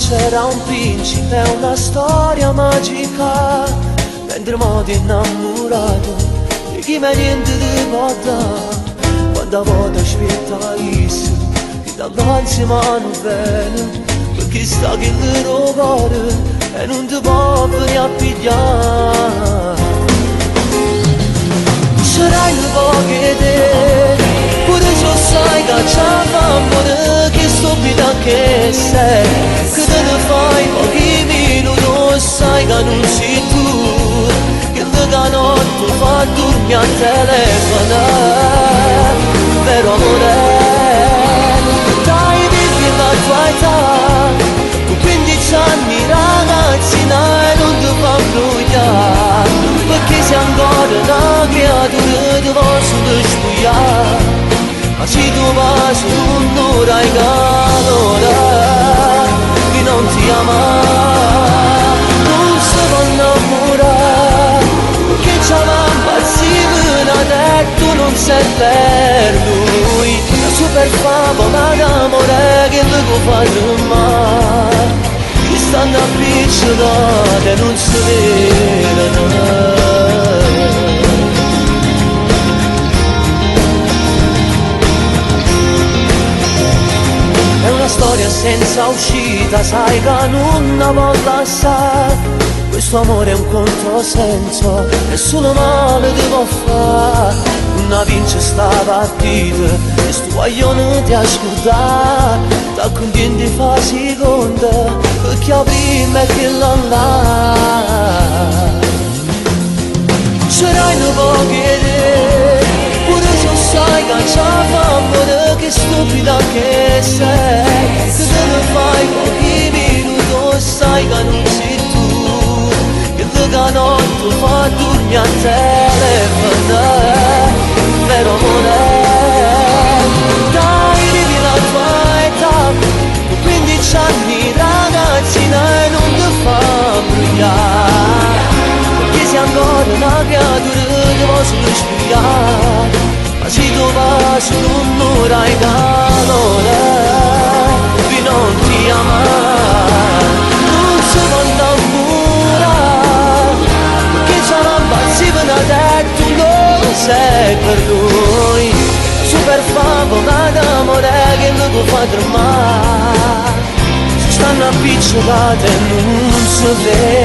c'era un principe, una storia magica, mentre mo ti innamorato di chi me niente ti può dare. Quando a volte aspetta isso, che dall'ansia mano bene, perché sta che le cuore e non ti può venire a pigliare. Sarai un po' che te, pure se sai che c'è l'amore, che stupida che sei, che te ne fai pochi minuti, sai che non sei tu, che la notte fa dormire a telefono, vero amore, dai vivi la tua età, con 15 anni ragazzina e non ti fa bruciare, perché sei ancora una creatura che posso spugliare. Ma se tu vai su un'ora in calore che non ti ama, non si può innamorare, che c'ha l'impazzita e tu non sei per lui. La super favola d'amore che lo può fare mai, che stanno a picciolate e non si vedono. È una storia senza uscita, sai che non la voglio assai. Questo amore è un controsenso, nessuno male ti può fare. Non vince sta partita, e sto guaglione ti ascolta. Da contenti fa seconda, perché la prima è che là. Sarai un po' che te, pure se sai che c'è l'amore, che stupida che sei, che te ne fai pochi minuti, sai che non sei tu, che la notte fa dormire a telefono, vero amore, dai vivi la tua età, con 15 anni ragazzina e non ti fa bruciare, perché sei ancora una creatura che posso spiegare. Ma se tu vai su un'ora in calore che non ti ama, non si può innamorare, perché c'è l'impazzita e tu non sei per lui. Super favola d'amore che non può fare mai, si stanno appicciolate e non si vedono.